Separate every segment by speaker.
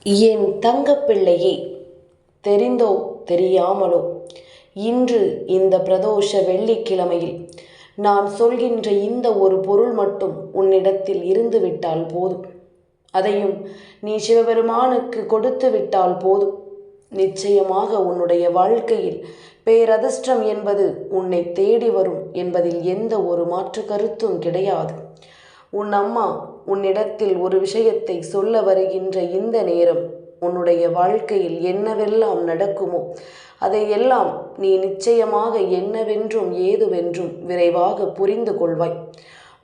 Speaker 1: என் தங்கப்பிள்ளையே, தெரிந்தோ தெரியாமலோ இன்று இந்த பிரதோஷ வெள்ளிக்கிழமையில் நான் சொல்கின்ற இந்த ஒரு பொருள் மட்டும் உன்னிடத்தில் இருந்துவிட்டால் போதும். அதையும் நீ சிவபெருமானுக்கு கொடுத்து விட்டால் போதும். நிச்சயமாக உன்னுடைய வாழ்க்கையில் பேரதிர்ஷ்டம் என்பது உன்னை தேடி வரும் என்பதில் எந்த ஒரு மாற்று கருத்தும் கிடையாது. உன் அம்மா உன்னிடத்தில் ஒரு விஷயத்தை சொல்ல வருகின்ற இந்த நேரம் உன்னுடைய வாழ்க்கையில் என்னவெல்லாம் நடக்குமோ அதையெல்லாம் நீ நிச்சயமாக என்னவென்றும் ஏதுவென்றும் விரைவாக புரிந்து கொள்வாய்.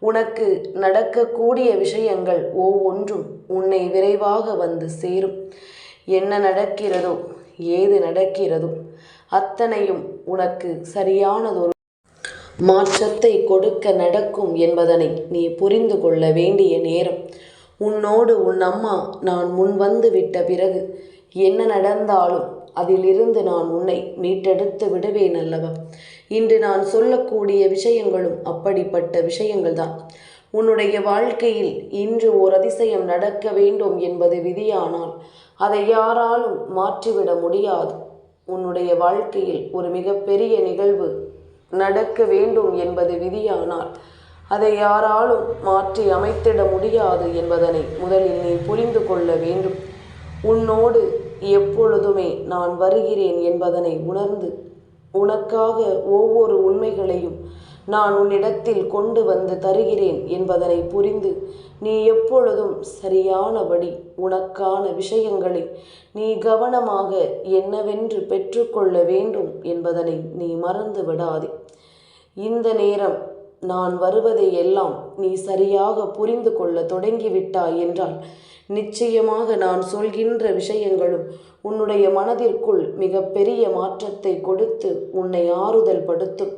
Speaker 1: உனக்கு நடக்கக்கூடிய விஷயங்கள் ஒவ்வொன்றும் உன்னை விரைவாக வந்து சேரும். என்ன நடக்கிறதோ ஏது நடக்கிறதோ அத்தனையும் உனக்கு சரியானதொரு மாற்றத்தை கொடுக்க நடக்கும் என்பதனை நீ புரிந்து கொள்ள வேண்டிய நேரம். உன்னோடு உன் அம்மா நான் முன் வந்து விட்ட பிறகு என்ன நடந்தாலும் அதிலிருந்து நான் உன்னை மீட்டெடுத்து விடுவேன் அல்லவா? இன்று நான் சொல்லக்கூடிய விஷயங்களும் அப்படிப்பட்ட விஷயங்கள்தான். உன்னுடைய வாழ்க்கையில் இன்று ஓர் அதிசயம் நடக்க வேண்டும் என்பது விதியானால் அதை யாராலும் மாற்றிவிட முடியாது. உன்னுடைய வாழ்க்கையில் ஒரு மிகப்பெரிய நிகழ்வு நடக்க வேண்டும் என்பது விதியானால் அதை யாராலும் மாற்றி அமைத்திட முடியாது என்பதனை முதலில் நீ புரிந்து கொள்ள வேண்டும். உன்னோடு எப்பொழுதுமே நான் வருகிறேன் என்பதனை உணர்ந்து உனக்காக ஒவ்வொரு உண்மைகளையும் நான் உன்னிடத்தில் கொண்டு வந்து தருகிறேன் என்பதனை புரிந்து நீ எப்பொழுதும் சரியானபடி உனக்கான விஷயங்களை நீ கவனமாக என்னவென்று பெற்றுக்கொள்ள வேண்டும் என்பதனை நீ மறந்து விடாதே. இந்த நேரம் நான் வருவதை எல்லாம் நீ சரியாக புரிந்து கொள்ள தொடங்கிவிட்டாய் என்றால் நிச்சயமாக நான் சொல்கின்ற விஷயங்களும் உன்னுடைய மனதிற்குள் மிக பெரிய மாற்றத்தை கொடுத்து உன்னை ஆறுதல் படுத்தும்.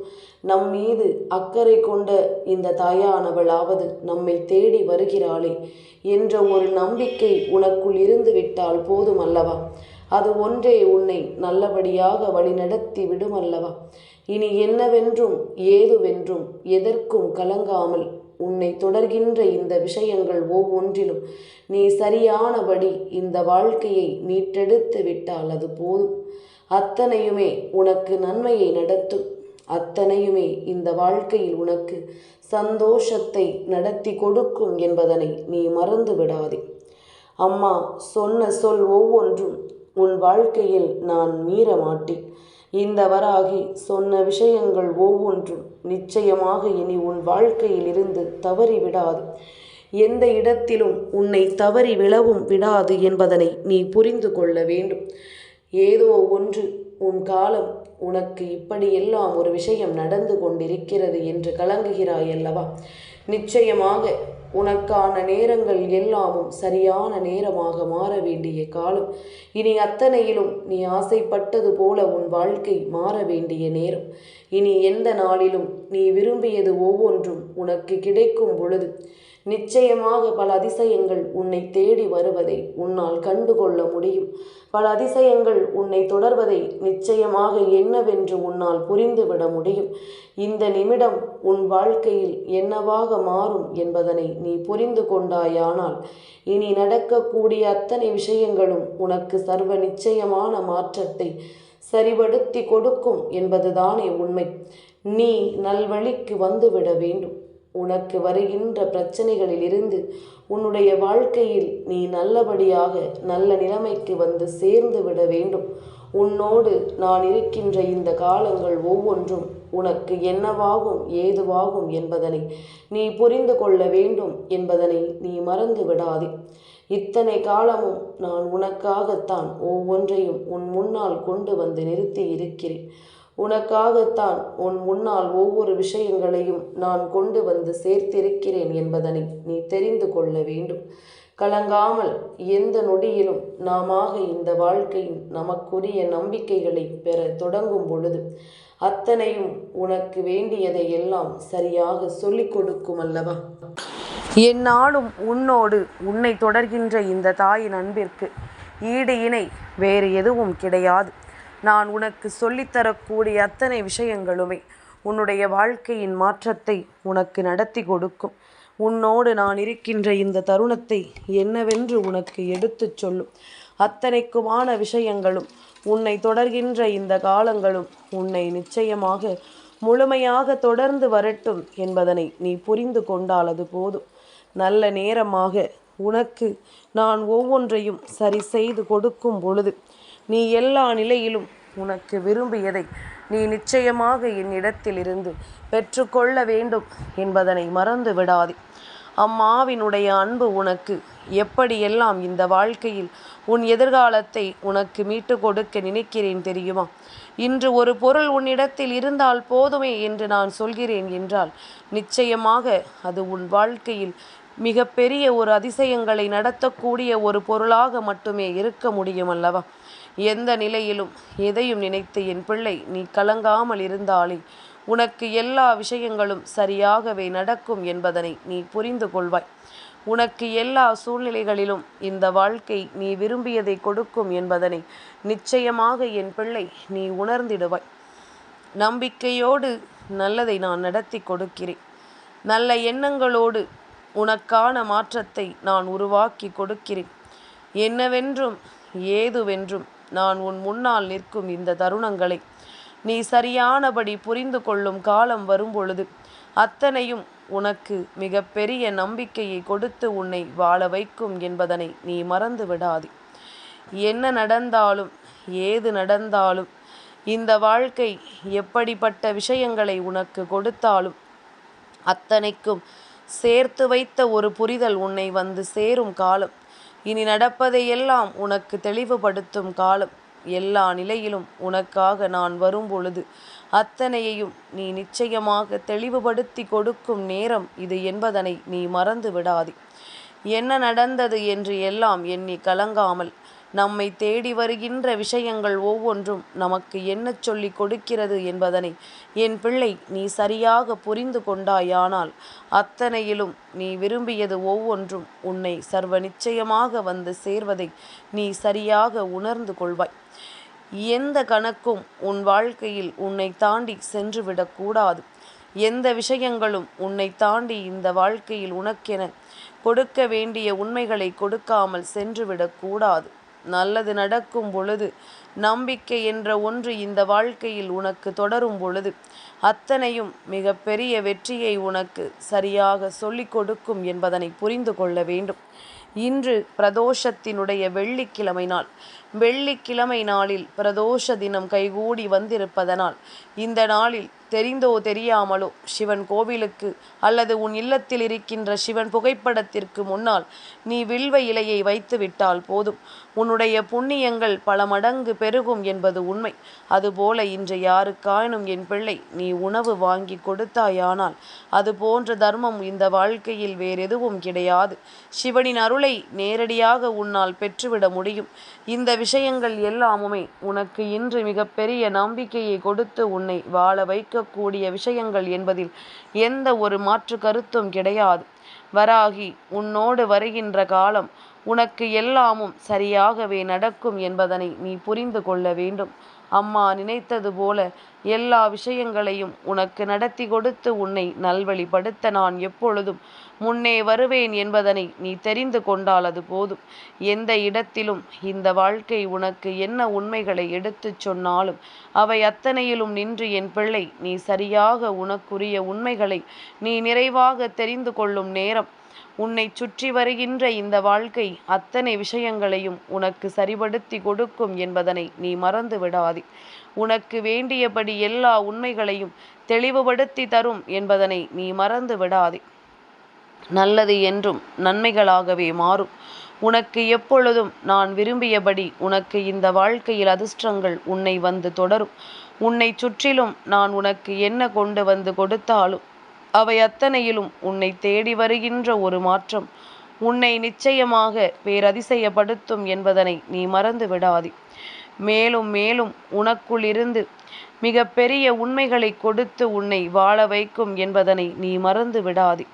Speaker 1: நம் மீது அக்கறை கொண்ட இந்த தாயானவளாவது நம்மை தேடி வருகிறாளே என்ற ஒரு நம்பிக்கை உனக்குள் இருந்து விட்டால் போதும் அல்லவா? அது ஒன்றே உன்னை நல்லபடியாக வழிநடத்தி விடும் அல்லவா? இனி என்னவென்றும் ஏதுவென்றும் எதற்கும் கலங்காமல் உன்னை தொடர்கின்ற இந்த விஷயங்கள் ஒவ்வொன்றிலும் நீ சரியானபடி இந்த வாழ்க்கையை மீட்டெடுத்து விட்டால் அது போதும். அத்தனையுமே உனக்கு நன்மையை நடத்தும். அத்தனையுமே இந்த வாழ்க்கையில் உனக்கு சந்தோஷத்தை நடத்தி கொடுக்கும் என்பதனை நீ மறந்து விடாதே. அம்மா சொன்ன சொல் ஒவ்வொன்றும் உன் வாழ்க்கையில் நான் மீற மாட்டேன். இந்த வராகி சொன்ன விஷயங்கள் ஒவ்வொன்றும் நிச்சயமாக இனி உன் வாழ்க்கையில் இருந்து தவறி விடாது. எந்த இடத்திலும் உன்னை தவறி விழவும் விடாது என்பதனை நீ புரிந்து கொள்ள வேண்டும். ஏதோ ஒன்று உன் காலம் உனக்கு இப்படியெல்லாம் ஒரு விஷயம் நடந்து கொண்டிருக்கிறது என்று கலங்குகிறாய் அல்லவா? நிச்சயமாக உனக்கான நேரங்கள் எல்லாமும் சரியான நேரமாக மாற வேண்டிய காலம். இனி அத்தனையிலும் நீ ஆசைப்பட்டது போல உன் வாழ்க்கை மாற வேண்டிய நேரம். இனி எந்த நாளிலும் நீ விரும்பியது ஒவ்வொன்றும் உனக்கு கிடைக்கும் பொழுது நிச்சயமாக பல அதிசயங்கள் உன்னை தேடி வருவதை உன்னால் கண்டுகொள்ள முடியும். பல அதிசயங்கள் உன்னை தொடர்வதை நிச்சயமாக என்னவென்று உன்னால் புரிந்துவிட முடியும். இந்த நிமிடம் உன் வாழ்க்கையில் என்னவாக மாறும் என்பதனை நீ புரிந்து கொண்டாயானால் இனி நடக்கக்கூடிய அத்தனை விஷயங்களும் உனக்கு சர்வ நிச்சயமான மாற்றத்தை சரிபடுத்தி கொடுக்கும் என்பதுதானே உண்மை. நீ நல்வழிக்கு வந்துவிட வேண்டும். உனக்கு வருகின்ற பிரச்சனைகளில் இருந்து உன்னுடைய வாழ்க்கையில் நீ நல்லபடியாக நல்ல நிலைமைக்கு வந்து சேர்ந்து விட வேண்டும். உன்னோடு நான் இருக்கின்ற இந்த காலங்கள் ஒவ்வொன்றும் உனக்கு என்னவாகும் ஏதுவாகும் என்பதனை நீ புரிந்து கொள்ள வேண்டும் என்பதனை நீ மறந்து விடாதே. இத்தனை காலமும் நான் உனக்காகத்தான் ஒவ்வொன்றையும் உன் முன்னால் கொண்டு வந்து நிறுத்தி இருக்கிறேன். உனக்காகத்தான் உன் முன்னால் ஒவ்வொரு விஷயங்களையும் நான் கொண்டு வந்து சேர்த்திருக்கிறேன் என்பதனை நீ தெரிந்து கொள்ள வேண்டும். கலங்காமல் எந்த நொடியிலும் நாமாக இந்த வாழ்க்கையின் நமக்குரிய நம்பிக்கைகளை பெற தொடங்கும் பொழுது அத்தனையும் உனக்கு வேண்டியதை எல்லாம் சரியாக சொல்லிக் கொடுக்கும் அல்லவா? என்னாலும் உன்னோடு உன்னை தொடர்கின்ற இந்த தாயின் அன்பிற்கு ஈடு இணை வேறு எதுவும் கிடையாது. நான் உனக்கு சொல்லித்தரக்கூடிய அத்தனை விஷயங்களுமே உன்னுடைய வாழ்க்கையின் மாற்றத்தை உனக்கு நடத்தி கொடுக்கும். உன்னோடு நான் இருக்கின்ற இந்த தருணத்தை என்னவென்று உனக்கு எடுத்துச் சொல்லும். அத்தனைக்குமான விஷயங்களும் உன்னை தொடர்கின்ற இந்த காலங்களும் உன்னை நிச்சயமாக முழுமையாக தொடர்ந்து வரட்டும் என்பதனை நீ புரிந்து கொண்டால் அது போதும். நல்ல நேரமாக உனக்கு நான் ஒவ்வொன்றையும் சரி செய்து கொடுக்கும் பொழுது நீ எல்லா நிலையிலும் உனக்கு விரும்பியதை நீ நிச்சயமாக என்னிடத்திலிருந்து பெற்றுக்கொள்ள வேண்டும் என்பதனை மறந்து விடாதே. அம்மாவினுடைய அன்பு உனக்கு எப்படியெல்லாம் இந்த வாழ்க்கையில் உன் எதிர்காலத்தை உனக்கு மீட்டு கொடுக்க நினைக்கிறேன் தெரியுமா? இன்று ஒரு பொருள் உன்னிடத்தில் இருந்தால் போதுமே என்று நான் சொல்கிறேன் என்றால் நிச்சயமாக அது உன் வாழ்க்கையில் மிக பெரிய ஒரு அதிசயங்களை நடத்தக்கூடிய ஒரு பொருளாக மட்டுமே இருக்க முடியும் அல்லவா? எந்த நிலையிலும் எதையும் நினைத்து என் பிள்ளை நீ கலங்காமல் இருந்தாலே உனக்கு எல்லா விஷயங்களும் சரியாகவே நடக்கும் என்பதனை நீ புரிந்து கொள்வாய். உனக்கு எல்லா சூழ்நிலைகளிலும் இந்த வாழ்க்கை நீ விரும்பியதை கொடுக்கும் என்பதனை நிச்சயமாக என் பிள்ளை நீ உணர்ந்திடுவாய். நம்பிக்கையோடு நல்லதை நான் நடத்தி கொடுக்கிறேன். நல்ல எண்ணங்களோடு உனக்கான மாற்றத்தை நான் உருவாக்கி கொடுக்கிறேன். என்னவென்றும் ஏதுவென்றும் நான் உன் முன்னால் நிற்கும் இந்த தருணங்களை நீ சரியானபடி புரிந்து கொள்ளும் காலம் வரும்பொழுது அத்தனையும் உனக்கு மிக பெரிய நம்பிக்கையை கொடுத்து உன்னை வாழ வைக்கும் என்பதனை நீ மறந்து விடாதே. என்ன நடந்தாலும் ஏது நடந்தாலும் இந்த வாழ்க்கை எப்படிப்பட்ட விஷயங்களை உனக்கு கொடுத்தாலும் அத்தனைக்கும் சேர்த்து வைத்த ஒரு புரிதல் உன்னை வந்து சேரும் காலம். இனி நடப்பதையெல்லாம் உனக்கு தெளிவுபடுத்தும் காலம். எல்லா நிலையிலும் உனக்காக நான் வரும்பொழுது அத்தனையையும் நீ நிச்சயமாக தெளிவுபடுத்தி கொடுக்கும் நேரம் இது என்பதனை நீ மறந்து விடாதே. என்ன நடந்தது என்று எல்லாம் எண்ணி கலங்காமல் நம்மை தேடி வருகின்ற விஷயங்கள் ஒவ்வொன்றும் நமக்கு என்ன சொல்லி கொடுக்கிறது என்பதனை என் பிள்ளை நீ சரியாக புரிந்து கொண்டாயானால் அத்தனையிலும் நீ விரும்பியது ஒவ்வொன்றும் உன்னை சர்வ நிச்சயமாக வந்து சேர்வதை நீ சரியாக உணர்ந்து கொள்வாய். எந்த கணக்கும் உன் வாழ்க்கையில் உன்னை தாண்டி சென்றுவிடக்கூடாது. எந்த விஷயங்களும் உன்னை தாண்டி இந்த வாழ்க்கையில் உனக்கென கொடுக்க வேண்டிய உண்மைகளை கொடுக்காமல் சென்றுவிடக்கூடாது. நல்லது நடக்கும் பொழுது நம்பிக்கை என்ற ஒன்று இந்த வாழ்க்கையில் உனக்கு தொடரும் பொழுது அத்தனையும் மிக பெரிய வெற்றியை உனக்கு சரியாக சொல்லிக் கொடுக்கும் என்பதனை புரிந்து கொள்ள வேண்டும். இன்று பிரதோஷத்தினுடைய வெள்ளிக்கிழமை நாள். வெள்ளிக்கிழமை நாளில் பிரதோஷ தினம் கைகூடி வந்திருப்பதனால் இந்த நாளில் தெரிந்தோ தெரியாமலோ சிவன் கோவிலுக்கு அல்லது உன் இல்லத்தில் இருக்கின்ற சிவன் புகைப்படத்திற்கு முன்னால் நீ வில்வ இலையை வைத்து விட்டால் போதும். உன்னுடைய புண்ணியங்கள் பல மடங்கு பெருகும் என்பது உண்மை. அதுபோல இன்று யாருக்காயினும் என் பிள்ளை நீ உணவு வாங்கி கொடுத்தாயானால் அது போன்ற தர்மம் இந்த வாழ்க்கையில் வேறெதுவும் கிடையாது. சிவனின் அருளை நேரடியாக உன்னால் பெற்றுவிட முடியும். இந்த விஷயங்கள் எல்லாமுமே உனக்கு இன்று மிகப்பெரிய நம்பிக்கையை கொடுத்து உன்னை வாழ வைக்கக்கூடிய விஷயங்கள் என்பதில் எந்த ஒரு மாற்று கருத்தும் கிடையாது. வராகி உன்னோடு வருகின்ற காலம் உனக்கு எல்லாமும் சரியாகவே நடக்கும் என்பதனை நீ புரிந்து கொள்ள வேண்டும். அம்மா நினைத்தது போல எல்லா விஷயங்களையும் உனக்கு நடத்தி கொடுத்து உன்னை நல்வழிப்படுத்த நான் எப்பொழுதும் முன்னே வருவேன் என்பதனை நீ தெரிந்து கொண்டால் அது போதும். எந்த இடத்திலும் இந்த வாழ்க்கை உனக்கு என்ன உண்மைகளை எடுத்துச் சொன்னாலும் அவை அத்தனையிலும் நின்று என் பிள்ளை நீ சரியாக உனக்குரிய உண்மைகளை நீ நிறைவாக தெரிந்து கொள்ளும் நேரம். உன்னை சுற்றி வருகின்ற இந்த வாழ்க்கை அத்தனை விஷயங்களையும் உனக்கு சரிபடுத்தி கொடுக்கும் என்பதனை நீ மறந்து விடாதே. உனக்கு வேண்டியபடி எல்லா உண்மைகளையும் தெளிவுபடுத்தி தரும் என்பதனை நீ மறந்து விடாதே. நல்லது என்றும் நன்மைகளாகவே மாறும். உனக்கு எப்பொழுதும் நான் விரும்பியபடி உனக்கு இந்த வாழ்க்கையில் அதிர்ஷ்டங்கள் உன்னை வந்து தொடரும். உன்னை சுற்றிலும் நான் உனக்கு என்ன கொண்டு வந்து கொடுத்தாலும் அவை அத்தனையிலும் உன்னை தேடி வருகின்ற ஒரு மாற்றம் உன்னை நிச்சயமாக பேரதிசயப்படுத்தும் என்பதனை நீ மறந்து விடாதே. மேலும் மேலும் உனக்குள் இருந்து மிக பெரிய உண்மைகளை கொடுத்து உன்னை வாழ வைக்கும் என்பதனை நீ மறந்து விடாதே.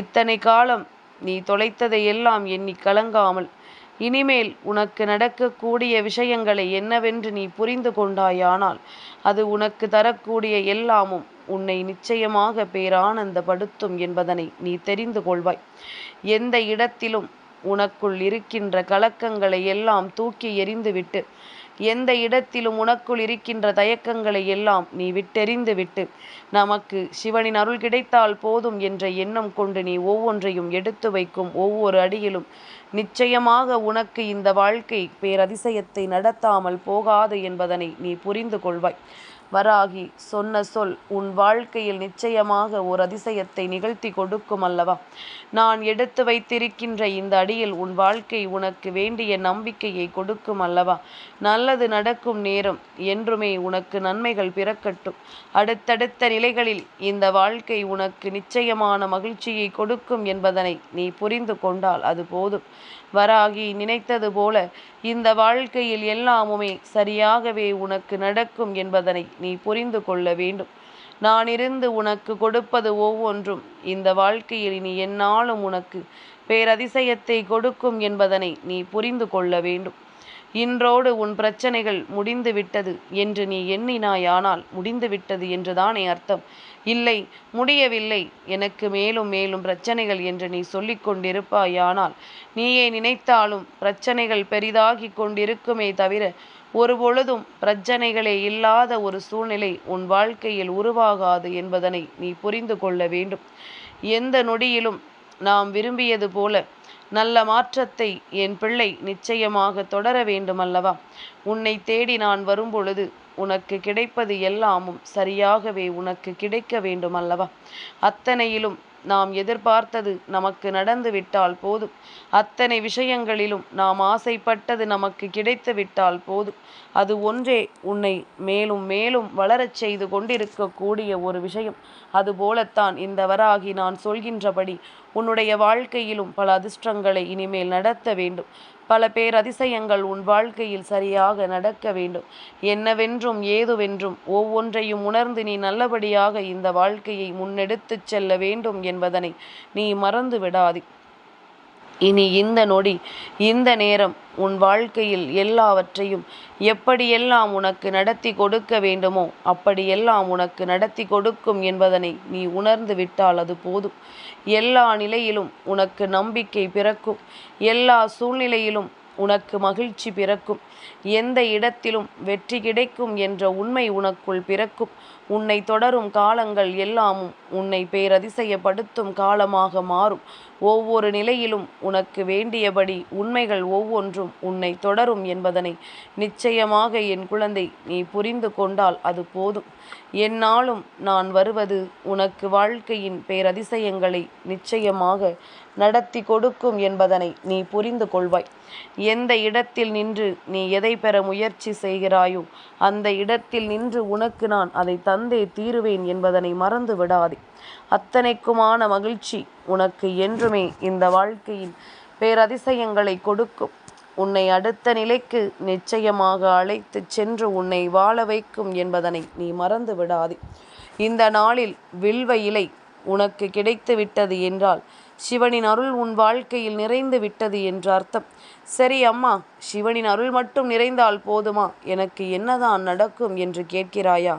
Speaker 1: இத்தனை காலம் நீ தொலைத்ததையெல்லாம் எண்ணி கலங்காமல் இனிமேல் உனக்கு நடக்கக்கூடிய விஷயங்களை என்னவென்று நீ புரிந்து கொண்டாயானால் அது உனக்கு தரக்கூடிய எல்லாமும் உன்னை நிச்சயமாக பேரானந்தப்படுத்தும் என்பதனை நீ தெரிந்து கொள்வாய். எந்த இடத்திலும் உனக்குள் இருக்கின்ற கலக்கங்களை எல்லாம் தூக்கி எறிந்துவிட்டு, எந்த இடத்திலும் உனக்குள் இருக்கின்ற தயக்கங்களை எல்லாம் நீ விட்டெறிந்து விட்டு, நமக்கு சிவனின் அருள் கிடைத்தால் போதும் என்ற எண்ணம் கொண்டு நீ ஒவ்வொன்றையும் எடுத்து வைக்கும் ஒவ்வொரு அடியிலும் நிச்சயமாக உனக்கு இந்த வாழ்க்கை பேரதிசயத்தை நடத்தாமல் போகாது என்பதனை நீ புரிந்து கொள்வாய். வராகி சொன்ன சொல் உன் வாழ்க்கையில் நிச்சயமாக ஒரு அதிசயத்தை நிகழ்த்தி கொடுக்கும் அல்லவா? நான் எடுத்து வைத்திருக்கின்ற இந்த அடியில் உன் வாழ்க்கை உனக்கு வேண்டிய நம்பிக்கையை கொடுக்கும் அல்லவா? நல்லது நடக்கும் நேரம் என்றுமே உனக்கு நன்மைகள் பிறக்கட்டும். அடுத்தடுத்த நிலைகளில் இந்த வாழ்க்கை உனக்கு நிச்சயமான மகிழ்ச்சியை கொடுக்கும் என்பதனை நீ புரிந்து கொண்டால் அது போதும். வராகி நினைத்தது போல இந்த வாழ்க்கையில் எல்லாமுமே சரியாகவே உனக்கு நடக்கும் என்பதனை நீ புரிந்து கொள்ள வேண்டும். நான் இருந்து உனக்கு கொடுப்பது ஒவ்வொன்றும் இந்த வாழ்க்கையில் நீ எந்நாளும் உனக்கு பேரதிசயத்தை கொடுக்கும் என்பதனை நீ புரிந்து கொள்ள வேண்டும். இன்றோடு உன் பிரச்சனைகள் முடிந்துவிட்டது என்று நீ எண்ணினாயானால் முடிந்துவிட்டது என்றுதானே அர்த்தம்? இல்லை, முடியவில்லை, எனக்கு மேலும் மேலும் பிரச்சனைகள் என்று நீ சொல்லிக் கொண்டிருப்பாயானால் நீயே நினைத்தாலும் பிரச்சனைகள் பெரிதாகி கொண்டிருக்குமே தவிர ஒருபொழுதும் பிரச்சனைகளே இல்லாத ஒரு சூழ்நிலை உன் வாழ்க்கையில் உருவாகாது என்பதனை நீ புரிந்து கொள்ள வேண்டும். எந்த நொடியிலும் நாம் விரும்பியது போல நல்ல மாற்றத்தை என் பிள்ளை நிச்சயமாக தொடர வேண்டுமல்லவா? உன்னை தேடி நான் வரும்பொழுது உனக்கு கிடைப்பது எல்லாமும் சரியாகவே உனக்கு கிடைக்க வேண்டுமல்லவா? அத்தனையிலும் நாம் எதிர்பார்த்தது நமக்கு நடந்து விட்டால் போதும். அத்தனை விஷயங்களிலும் நாம் ஆசைப்பட்டது நமக்கு கிடைத்து விட்டால் போதும். அது ஒன்றே உன்னை மேலும் மேலும் வளரச் செய்து கொண்டிருக்கக்கூடிய ஒரு விஷயம். அதுபோலத்தான் இந்த வராகி நான் சொல்கின்றபடி உன்னுடைய வாழ்க்கையிலும் பல அதிர்ஷ்டங்களை இனிமேல் நடத்த வேண்டும். பல பேரதிசயங்கள் உன் வாழ்க்கையில் சரியாக நடக்க வேண்டும். என்னவென்றும் ஏதுவென்றும் ஒவ்வொன்றையும் உணர்ந்து நீ நல்லபடியாக இந்த வாழ்க்கையை முன்னெடுத்துச் செல்ல வேண்டும் என்பதனை நீ மறந்து விடாதே. இனி இந்த நொடி இந்த நேரம் உன் வாழ்க்கையில் எல்லாவற்றையும் எப்படியெல்லாம் உனக்கு நடத்தி கொடுக்க வேண்டுமோ அப்படியெல்லாம் உனக்கு நடத்தி கொடுக்கும் என்பதனை நீ உணர்ந்து விட்டால் அது போதும். எல்லா நிலையிலும் உனக்கு நம்பிக்கை பிறக்கும். எல்லா சூழ்நிலையிலும் உனக்கு மகிழ்ச்சி பிறக்கும். எந்த இடத்திலும் வெற்றி கிடைக்கும் என்ற உண்மை உனக்குள் பிறக்கும். உன்னை தொடரும் காலங்கள் எல்லாமும் உன்னை பேரதிசயப்படுத்தும் காலமாக மாறும். ஒவ்வொரு நிலையிலும் உனக்கு வேண்டியபடி உண்மைகள் ஒவ்வொன்றும் உன்னை தொடரும் என்பதனை நிச்சயமாக என் குழந்தை நீ புரிந்து கொண்டால் அது போதும். எந்நாளும் நான் வருவது உனக்கு வாழ்க்கையின் பேரதிசயங்களை நிச்சயமாக நடத்தி கொடுக்கும் என்பதனை நீ புரிந்து கொள்வாய். எந்த இடத்தில் நின்று நீ எதை பெற முயற்சி செய்கிறாயோ அந்த இடத்தில் நின்று உனக்கு நான் அதை தந்தே தீருவேன் என்பதனை மறந்து விடாதே. அத்தனைக்குமான மகிழ்ச்சி உனக்கு என்றுமே இந்த வாழ்க்கையில் பேரதிசயங்களை கொடுக்கும். உன்னை அடுத்த நிலைக்கு நிச்சயமாக அழைத்து சென்று உன்னை வாழ வைக்கும் என்பதனை நீ மறந்து விடாதே. இந்த நாளில் வில்வ இலை உனக்கு கிடைத்து விட்டது என்றால் சிவனின் அருள் உன் வாழ்க்கையில் நிறைந்து விட்டது என்று அர்த்தம். சரி அம்மா, சிவனின் அருள் மட்டும் நிறைந்தால் போதுமா? எனக்கு என்னதான் நடக்கும் என்று கேட்கிறாயா?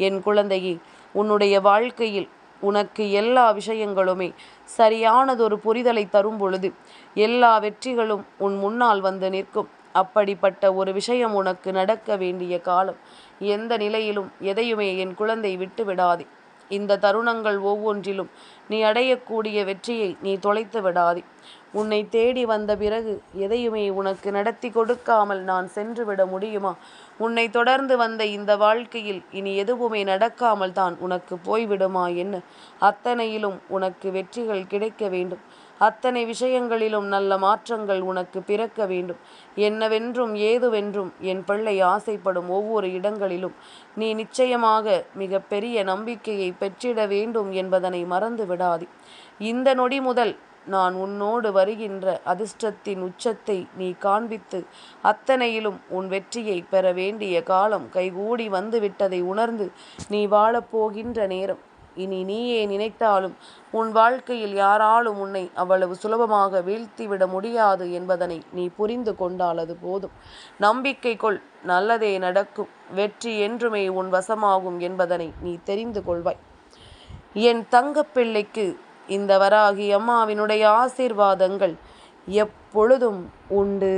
Speaker 1: என் குழந்தையே, உன்னுடைய வாழ்க்கையில் உனக்கு எல்லா விஷயங்களுமே சரியானதொரு புரிதலை தரும் பொழுது எல்லா வெற்றிகளும் உன் முன்னால் வந்து நிற்கும். அப்படிப்பட்ட ஒரு விஷயம் உனக்கு நடக்க வேண்டிய காலம். எந்த நிலையிலும் எதையுமே என் குழந்தை விட்டு விடாதே. இந்த தருணங்கள் ஒவ்வொன்றிலும் நீ அடையக்கூடிய வெற்றியை நீ தொலைத்து விடாதே. உன்னை தேடி வந்த பிறகு எதையுமே உனக்கு நடத்தி கொடுக்காமல் நான் சென்று விட முடியுமா? உன்னை தொடர்ந்து வந்த இந்த வாழ்க்கையில் இனி எதுவுமே நடக்காமல் தான் உனக்கு போய்விடுமா என்ன? அத்தனையிலும் உனக்கு வெற்றிகள் கிடைக்க வேண்டும். அத்தனை விஷயங்களிலும் நல்ல மாற்றங்கள் உனக்கு பிறக்க வேண்டும். என்னவென்றும் ஏதுவென்றும் என் பிள்ளை ஆசைப்படும் ஒவ்வொரு இடங்களிலும் நீ நிச்சயமாக மிக பெரிய நம்பிக்கையை பெற்றிட வேண்டும் என்பதனை மறந்து விடாதே. இந்த நொடி முதல் நான் உன்னோடு வருகின்ற அதிர்ஷ்டத்தின் உச்சத்தை நீ காண்பித்து அத்தனையிலும் உன் வெற்றியை பெற வேண்டிய காலம் கைகூடி வந்துவிட்டதை உணர்ந்து நீ வாழப்போகின்ற நேரம். இனி நீயே நினைத்தாலும் உன் வாழ்க்கையில் யாராலும் உன்னை அவ்வளவு சுலபமாக வீழ்த்திவிட முடியாது என்பதனை நீ புரிந்து கொண்டால் அது போதும். நம்பிக்கை கொள், நல்லதே நடக்கும். வெற்றி என்றுமே உன் வசமாகும் என்பதனை நீ தெரிந்து கொள்வாய். என் தங்கப்பிள்ளைக்கு இந்த வராகி அம்மாவினுடைய ஆசீர்வாதங்கள் எப்பொழுதும் உண்டு.